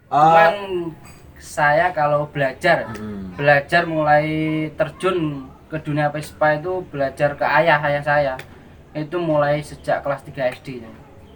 Cuman saya kalau belajar mulai terjun ke dunia Vespa itu belajar ke ayah saya. Itu mulai sejak kelas 3 SD.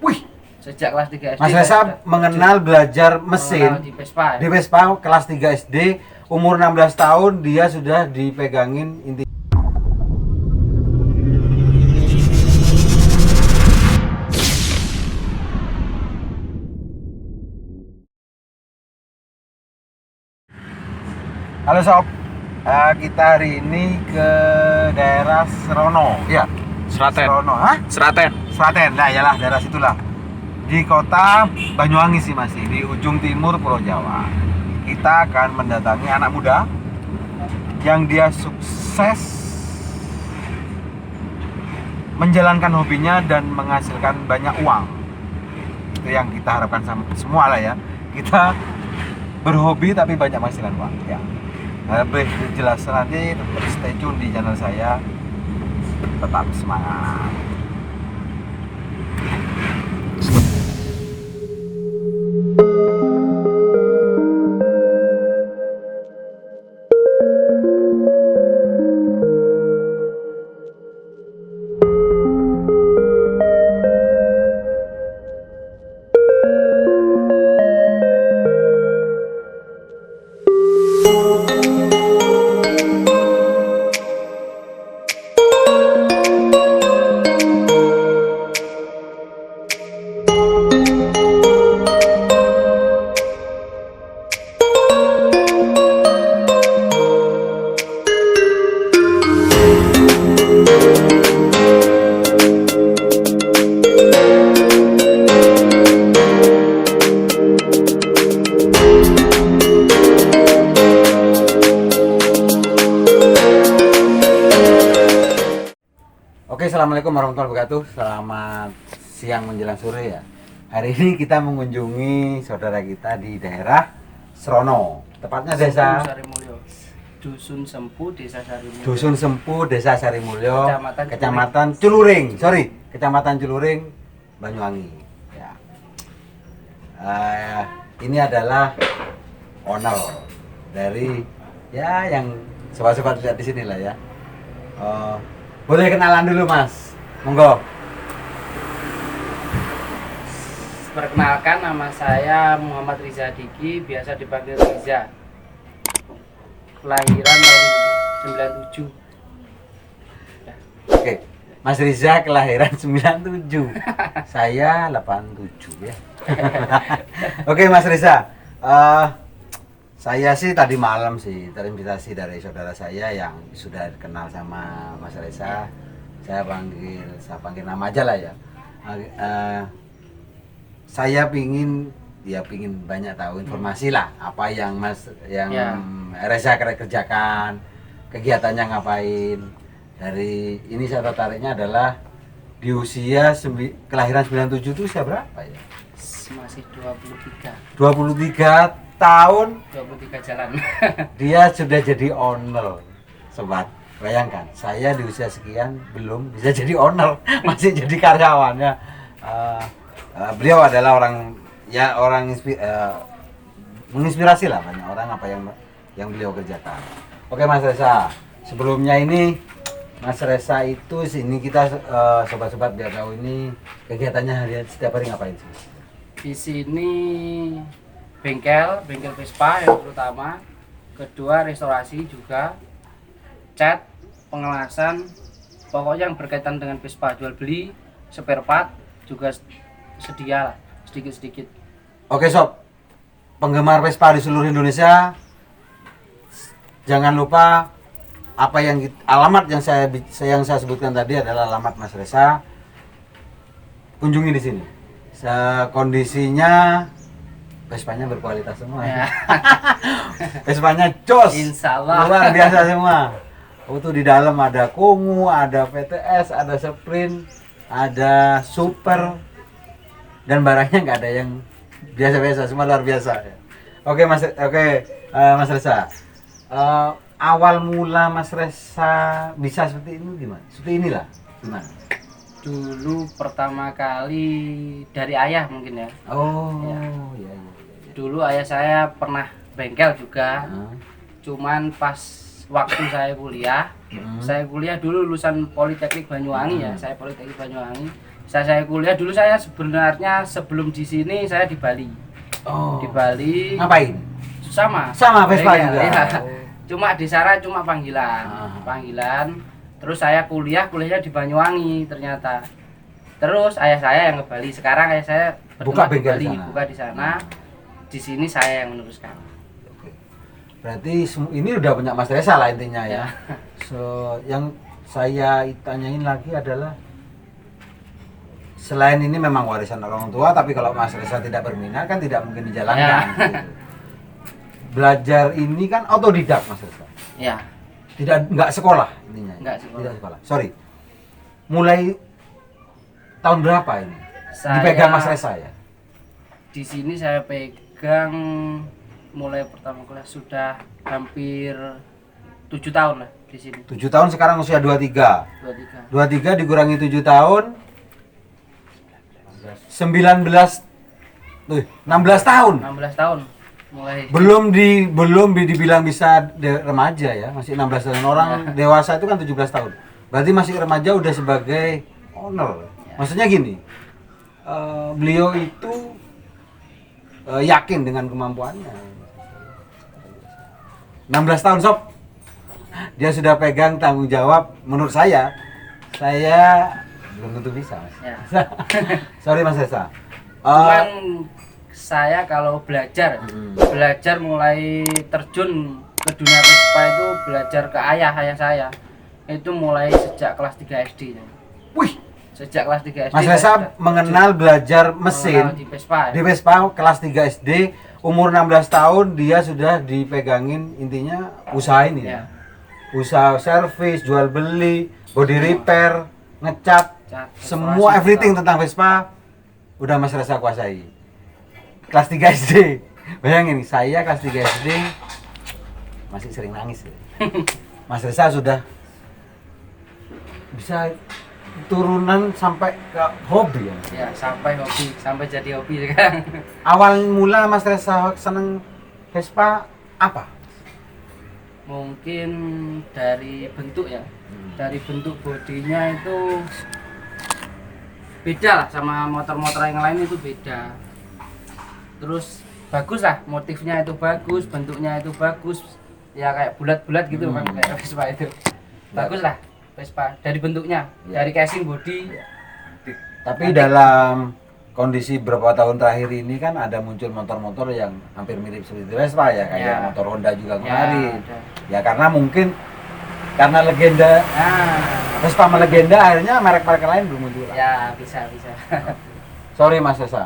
Wih, Sejak kelas 3 SD Mas saya Reza sudah mengenal belajar mesin mengenal di Vespa. di Vespa kelas 3 SD, umur 16 tahun dia sudah dipegangin inti. Halo sob, kita hari ini ke daerah Serono, ya? Seraten. Serono, hah? Seraten. Seraten, nah iyalah daerah situlah. Di kota Banyuwangi sih masih, di ujung timur Pulau Jawa. Kita akan mendatangi anak muda yang dia sukses menjalankan hobinya dan menghasilkan banyak uang. Itu yang kita harapkan sama semua lah ya. Kita berhobi tapi banyak menghasilkan uang ya. Lebih jelas nanti tetap stay tune di channel saya. Tetap semangat. Oke, assalamualaikum warahmatullahi wabarakatuh. Selamat siang menjelang sore ya. Hari ini kita mengunjungi saudara kita di daerah Serono. Tepatnya desa Sarimulyo. Dusun Sempu, Desa Sarimulyo. Dusun Sempu, Desa Sarimulyo, Kecamatan Kecamatan Culuring. Kecamatan Culuring, Banyuwangi. Ya. Ini adalah owner dari ya yang sobat-sobat lihat di sini lah ya. Boleh kenalan dulu Mas, monggo. Perkenalkan, nama saya Muhammad Riza Diki, biasa dipanggil Riza. Kelahiran tahun 97. Oke, Mas Riza kelahiran 97, saya 87 ya. Oke Mas Riza, saya sih tadi malam sih terinvitasi dari saudara saya yang sudah kenal sama Mas Reza. Saya panggil nama aja lah ya. Saya pingin banyak tahu informasi lah apa yang Reza kerjakan, kegiatannya ngapain. Dari ini saya tertariknya adalah di usia kelahiran 97 itu usia berapa ya? Masih 23. 23 tahun 23 jalan. dia sudah jadi owner. Sobat, bayangkan saya di usia sekian belum bisa jadi owner, masih jadi karyawannya. Beliau adalah menginspirasi lah banyak orang apa yang beliau kerjakan. Oke Mas Reza, sebelumnya ini Mas Reza itu sini kita sobat-sobat biar tahu ini kegiatannya harian setiap hari ngapain sih? Di sini bengkel Vespa yang terutama, kedua restorasi juga, cat, pengelasan, pokoknya yang berkaitan dengan Vespa, jual beli, spare part juga sedia lah, sedikit-sedikit. Oke sob, penggemar Vespa di seluruh Indonesia, jangan lupa alamat yang saya sebutkan tadi adalah alamat Mas Reza. Kunjungi di sini. Kondisinya Vespanya berkualitas semua. Ya. Vespanya jos. Insya Allah. Luar biasa semua. Itu di dalam ada Kungu, ada PTS, ada Sprint, ada Super, dan barangnya nggak ada yang biasa-biasa, semua luar biasa. Oke Mas Reza. Awal mula Mas Reza bisa seperti ini gimana? Seperti inilah gimana? Dulu pertama kali dari ayah mungkin ya. Oh Ya. iya. dulu ayah saya pernah bengkel juga. Cuman pas waktu saya kuliah, saya kuliah dulu lulusan Politeknik Banyuwangi ya, saya Politeknik Banyuwangi. Saya kuliah dulu, saya sebenarnya sebelum di sini saya di Bali. Oh. Di Bali. Ngapain? Sama Vespa bengkel, juga. ya. Oh. Cuma di sana cuma panggilan. Panggilan. Terus saya kuliahnya di Banyuwangi ternyata. Terus ayah saya yang ke Bali. Sekarang ayah saya buka di bengkel Bali, di sana. buka di sana. Di sini saya yang meneruskan. Berarti ini udah punya Mas Resa lah intinya ya. So, yang saya tanyain lagi adalah selain ini memang warisan orang tua, tapi kalau Mas Resa tidak berminat kan tidak mungkin dijalankan. Gitu. Belajar ini kan otodidak Mas Resa. Ya. Nggak sekolah intinya. Nggak sekolah. Tidak sekolah. Sorry. Mulai tahun berapa ini? Saya Dipegang Mas Resa ya? Di sini saya pegang mulai pertama kuliah sudah hampir 7 tahun lah di sini. 7 tahun, sekarang usia 23. 23 dikurangi 7 tahun 19 16 tahun. 16 tahun mulai. Belum dibilang bisa remaja ya, masih 16 tahun. Orang dewasa itu kan 17 tahun. Berarti masih remaja udah sebagai owner. Maksudnya gini, beliau itu yakin dengan kemampuannya. 16 tahun sob, dia sudah pegang tanggung jawab. Menurut saya belum tentu bisa Mas. Ya. Sorry Mas Resa. Cuman saya kalau belajar mulai terjun ke dunia Vespa itu belajar ke ayah saya. Itu mulai sejak kelas 3 SD. Wih, Sejak kelas 3 SD. Mas Resa mengenal belajar mesin di Vespa. Di Vespa kelas 3 SD, umur 16 tahun dia sudah dipegangin intinya usaha ini ya. Usaha servis, jual beli, body repair, ngecat, semua everything tentang Vespa udah Mas Resa kuasai. Kelas 3 SD. Bayangin, saya kelas 3 SD masih sering nangis ya. Mas Resa sudah bisa turunan sampai ke hobi ya. Ya, sampai hobi, sampai jadi hobi sekarang. Awal mula Mas Resa seneng Vespa apa? Mungkin dari bentuk ya. Dari bentuk bodinya itu beda lah sama motor-motor yang lain, itu beda. Terus bagus lah, motifnya itu bagus, bentuknya itu bagus. Ya kayak bulat-bulat gitu kan kayak Vespa itu. Bagus lah Vespa dari bentuknya, dari casing body. Tapi dalam kondisi beberapa tahun terakhir ini kan ada muncul motor-motor yang hampir mirip seperti Vespa ya, kayak motor Honda juga kemarin. Ya karena mungkin karena legenda Vespa melegenda, akhirnya merek-merek lain belum muncul. Ya bisa. Sorry Mas Resa,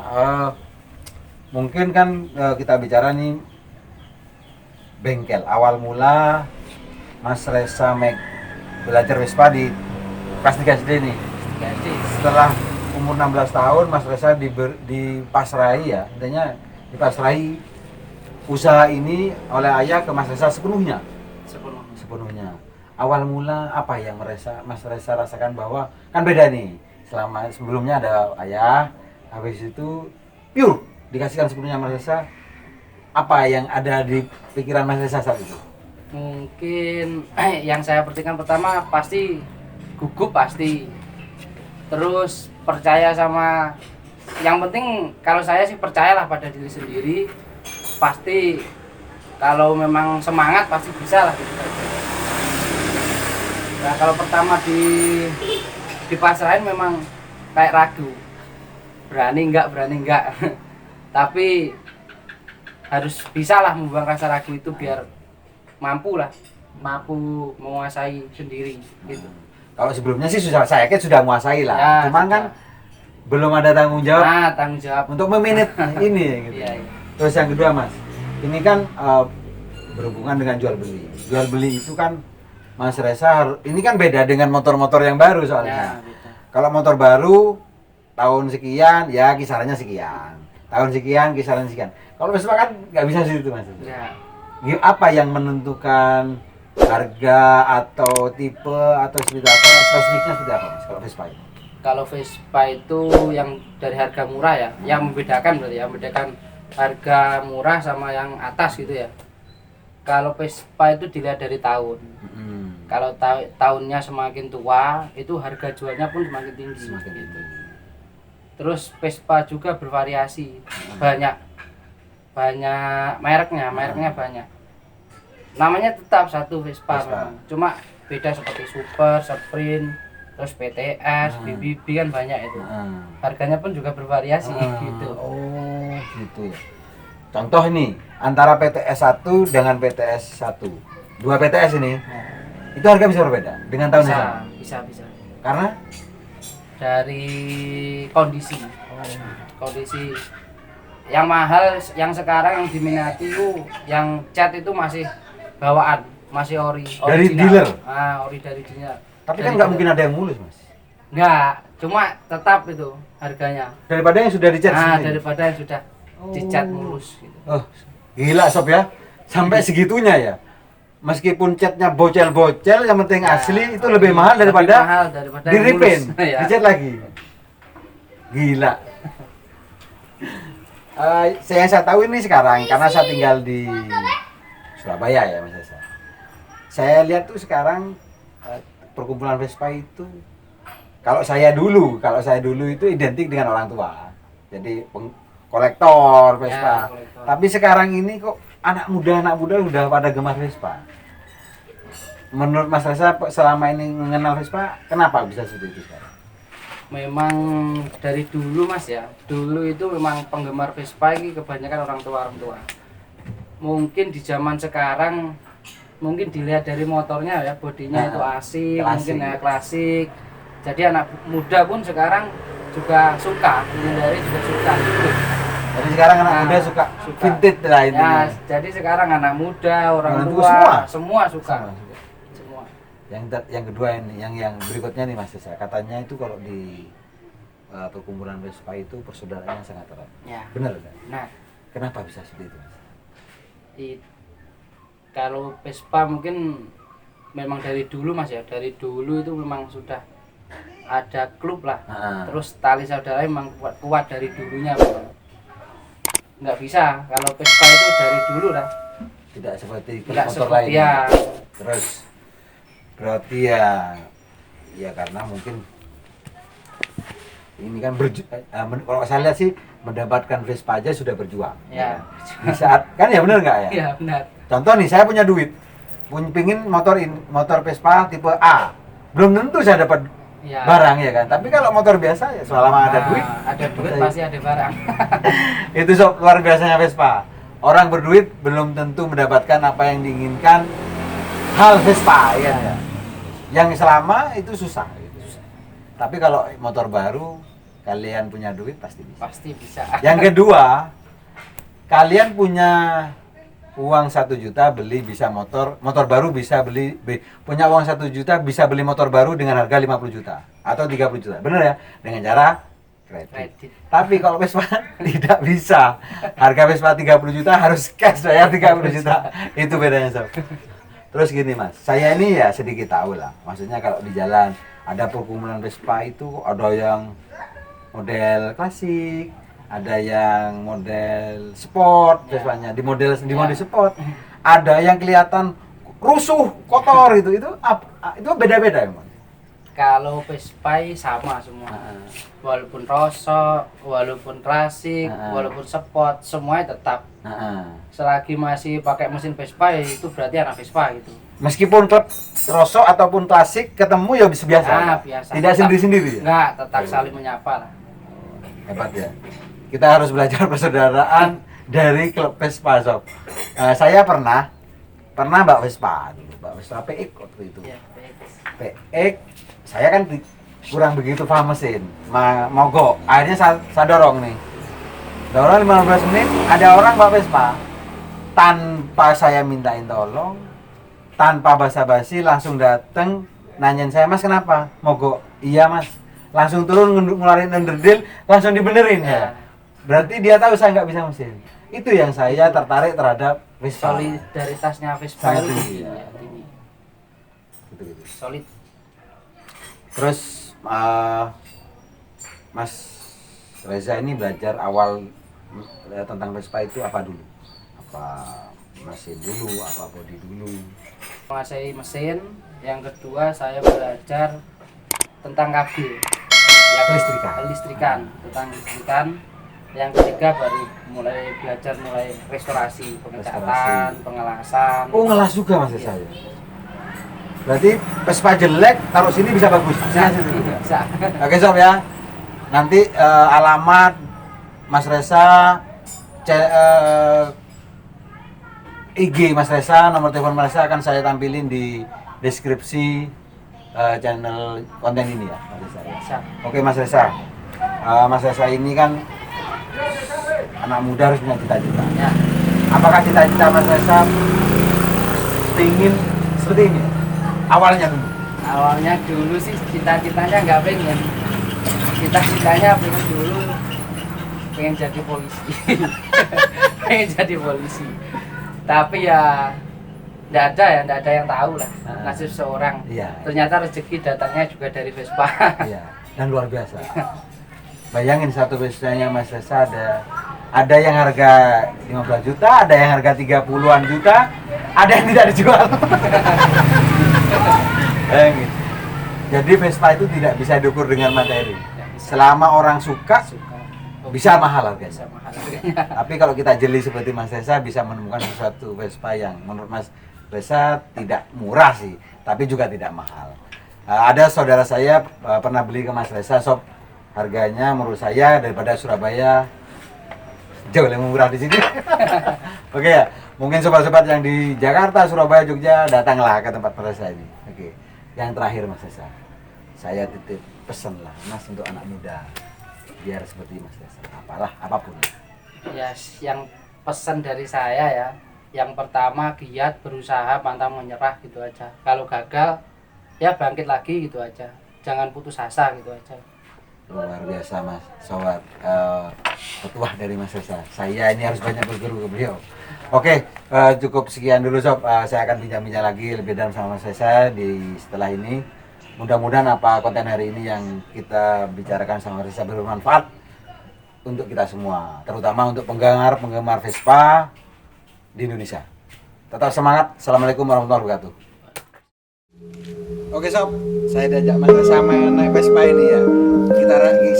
mungkin kan kita bicara nih bengkel. Awal mula Mas Resa belajar Vespa di kelas 3 SD nih. Setelah umur 16 tahun Mas Resa dipasrahi ya, intinya dipasrahi usaha ini oleh ayah ke Mas Resa sepenuhnya. Awal mula apa yang Mas Resa rasakan bahwa kan beda nih, selama sebelumnya ada ayah, habis itu pure dikasihkan sepenuhnya Mas Resa. Apa yang ada di pikiran Mas Resa saat itu? Mungkin yang saya perhatikan pertama pasti gugup pasti. Terus percaya sama, yang penting kalau saya sih percayalah pada diri sendiri. Pasti kalau memang semangat pasti bisa lah gitu. Nah kalau pertama dipasrahin memang kayak ragu, berani enggak tapi harus bisa lah membuang rasa ragu itu biar mampu menguasai sendiri gitu. Kalau sebelumnya sih saya yakin sudah menguasai lah, ya, cuman kan belum ada tanggung jawab, untuk memanage ini gitu. Iya. Terus yang kedua Mas, ini kan berhubungan dengan jual beli itu kan Mas Resa, ini kan beda dengan motor-motor yang baru soalnya. Kalau motor baru tahun sekian ya kisarannya sekian, tahun sekian kisaran sekian. Kalau Vespa kan nggak bisa segitu Mas. Ya. Apa yang menentukan harga atau tipe atau seperti apa, spesifiknya seperti apa Mas kalau Vespa itu? Kalau Vespa itu yang dari harga murah ya, yang membedakan berarti ya, membedakan harga murah sama yang atas gitu ya. Kalau Vespa itu dilihat dari tahun. Kalau tahunnya semakin tua, itu harga jualnya pun semakin tinggi. Semakin gitu. tinggi. Terus Vespa juga bervariasi, banyak mereknya banyak. Namanya tetap satu Vespa, Vespa. memang. Cuma beda seperti Super, Sprint, terus PTS, BBB kan banyak itu. Harganya pun juga bervariasi gitu. Oh, gitu ya. Contoh ini antara PTS 1 dengan PTS 1. Dua PTS ini. Itu harga bisa berbeda dengan tahun yang sama. Bisa. Karena Dari kondisi. Kondisi yang mahal yang sekarang yang diminati itu yang cat itu masih bawaan, masih original. Dari dealer? Ori dari dealer. tapi kan nggak mungkin ada yang mulus, Mas. Enggak, cuma tetap itu harganya. Daripada yang sudah dicat sendiri. Daripada yang sudah dicat mulus gitu. Oh, gila sob ya. Sampai segitunya ya. Meskipun catnya bocel-bocel, yang penting asli itu lebih mahal daripada di repaint, ya. dicat lagi. Gila. Saya tahu ini sekarang karena saya tinggal di Surabaya ya, Mas Esa. Saya lihat tuh sekarang perkumpulan Vespa itu kalau saya dulu itu identik dengan orang tua. Jadi kolektor Vespa. Ya, kolektor. Tapi sekarang ini kok anak muda udah pada gemar Vespa. Menurut Mas Reza selama ini mengenal Vespa, kenapa bisa seperti itu sekarang? Memang dari dulu Mas ya. Dulu itu memang penggemar Vespa ini kebanyakan orang tua. Mungkin di zaman sekarang mungkin dilihat dari motornya ya, bodinya itu asik, mungkin ya klasik. Jadi anak muda pun sekarang juga suka, menghindari juga suka. Jadi sekarang anak muda suka vintage lah intinya. Ya, jadi sekarang anak muda, orang tua, semua suka. Semua. Yang kedua ini, yang berikutnya nih Mas Desa. Katanya itu kalau di perkumpulan Vespa itu persaudaraannya sangat erat. Ya. Benar kan? Nah, kenapa bisa seperti itu, Mas? Kalau Vespa mungkin memang dari dulu Mas ya, dari dulu itu memang sudah ada klub lah. Terus tali saudara memang kuat dari dulunya memang. Nggak bisa kalau Vespa itu dari dulu lah. Tidak seperti motor lain. Ya. Terus berarti ya karena mungkin ini kan kalau saya lihat sih mendapatkan Vespa aja sudah berjuang. Ya. Di saat kan ya benar nggak ya? Iya benar. Contoh nih, saya punya duit, pingin motor Vespa tipe A, belum tentu saya dapat barang ya kan. Tapi kalau motor biasa ya selama ada duit pasti ada barang. Itu luar biasanya Vespa. Orang berduit belum tentu mendapatkan apa yang diinginkan hal Vespa ya. Yang selama itu susah. Tapi kalau motor baru, kalian punya duit pasti bisa. Pasti bisa. Yang kedua, kalian punya uang 1 juta bisa motor baru bisa punya uang 1 juta bisa beli motor baru dengan harga 50 juta atau 30 juta. Benar ya? Dengan cara kredit. Tapi kalau Vespa tidak bisa. Harga Vespa 30 juta harus cash bayar 30 juta. Itu bedanya, Sob. Terus gini, Mas. Saya ini ya sedikit tahu lah. Maksudnya kalau di jalan ada perkumpulan Vespa itu ada yang model klasik, ada yang model sport, Vespanya di model sport, ada yang kelihatan rusuh, kotor itu beda-beda emang. Kalau Vespa sama semua, walaupun rosok, walaupun klasik, walaupun sport, semuanya tetap. Selagi masih pakai mesin Vespa ya itu berarti anak Vespa gitu. Meskipun klub rosok ataupun klasik ketemu ya biasa. Biasa. Tidak sendiri-sendiri. Enggak, tetap saling menyapa lah. Hebat ya. Kita harus belajar persaudaraan dari klub Vespa, Sob. Saya pernah Mbak Vespa PX waktu itu. Ya, PX. Saya kan kurang begitu paham mesin. Mogok. Akhirnya saya dorong nih. Dorong 15 menit, ada orang Mbak Vespa. Tanpa saya mintain tolong, tanpa basa-basi langsung dateng nanyain saya, "Mas kenapa? Mogok?" "Iya, Mas." Langsung turun ngeluarin underdeal, langsung dibenerin ya. Berarti dia tahu saya nggak bisa mesin. Itu yang saya tertarik terhadap Vespa. Solidaritasnya Vespa itu tinggi. Gitu. Solid. Terus Mas Reza ini belajar awal tentang Vespa itu apa dulu? Apa mesin dulu, apa bodi dulu? Menguasai mesin, yang kedua saya belajar tentang kabel, ya, listrikan, tentang listrikan. Yang ketiga baru mulai belajar restorasi, pengecatan, pengelasan. Oh, ngelas juga Mas Iya. saya. Berarti Vespa jelek taruh sini bisa bagus. Bisa. Oke sob ya. Nanti alamat Mas Resa, IG Mas Resa, nomor telepon Mas Resa akan saya tampilin di deskripsi channel konten ini ya, Mas Resa. Ya. Bisa. Oke Mas Resa, Mas Resa ini kan anak muda harus punya cita-cita. Ya. Apakah cita-cita Mas Resa ingin seperti ini? Awalnya dulu. Awalnya dulu sih cita-citanya nggak pengen. Cita-citanya pengen jadi polisi. Pengen jadi polisi. Tapi ya nggak ada yang tahu lah nasib seorang. Iya. Ternyata rezeki datangnya juga dari Vespa. Iya, dan luar biasa. Bayangin satu Vespanya Mas Resa ada yang harga 15 juta, ada yang harga 30-an juta, ada yang tidak dijual. Bayangin. Jadi Vespa itu tidak bisa diukur dengan materi. Selama orang suka, bisa mahal harganya. Bisa mahal harganya. Tapi kalau kita jeli seperti Mas Resa bisa menemukan sesuatu Vespa yang menurut Mas Resa tidak murah sih, tapi juga tidak mahal. Ada saudara saya pernah beli ke Mas Resa, sob, harganya menurut saya daripada Surabaya jauh lebih murah di sini. Oke ya, mungkin sobat-sobat yang di Jakarta, Surabaya, Jogja datanglah ke tempat Mas Resa ini. Oke, yang terakhir Mas Resa, saya titip pesan lah Mas untuk anak muda biar seperti Mas Resa, apapun. Ya, yang pesan dari saya ya, yang pertama giat, berusaha, pantang menyerah gitu aja. Kalau gagal ya bangkit lagi gitu aja, jangan putus asa gitu aja. Luar biasa Mas, sobat, petuah dari Mas Resa. Saya ini harus banyak berguru ke beliau. Oke, cukup sekian dulu sob. Saya akan bincang-bincang lagi lebih dalam sama Mas Resa di setelah ini. Mudah-mudahan apa konten hari ini yang kita bicarakan sama Mas Resa bermanfaat untuk kita semua, terutama untuk penggemar Vespa di Indonesia. Tetap semangat. Assalamualaikum warahmatullahi wabarakatuh. Oke sob, saya diajak Mas Resa naik Vespa ini ya.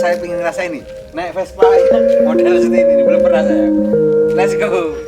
Saya ingin ngerasain nih naik Vespa model seperti ini, belum pernah saya. Let's go.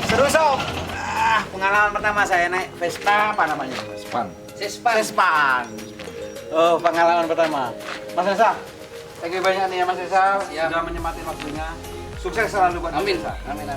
Seru sob. Pengalaman pertama saya naik Vespa, apa namanya? Vespa. Oh, pengalaman pertama. Mas Resa, thank you banyak nih ya Mas Resa, sudah menyempatkan waktunya. Sukses selalu buat Mas Amin. Resa. Amin.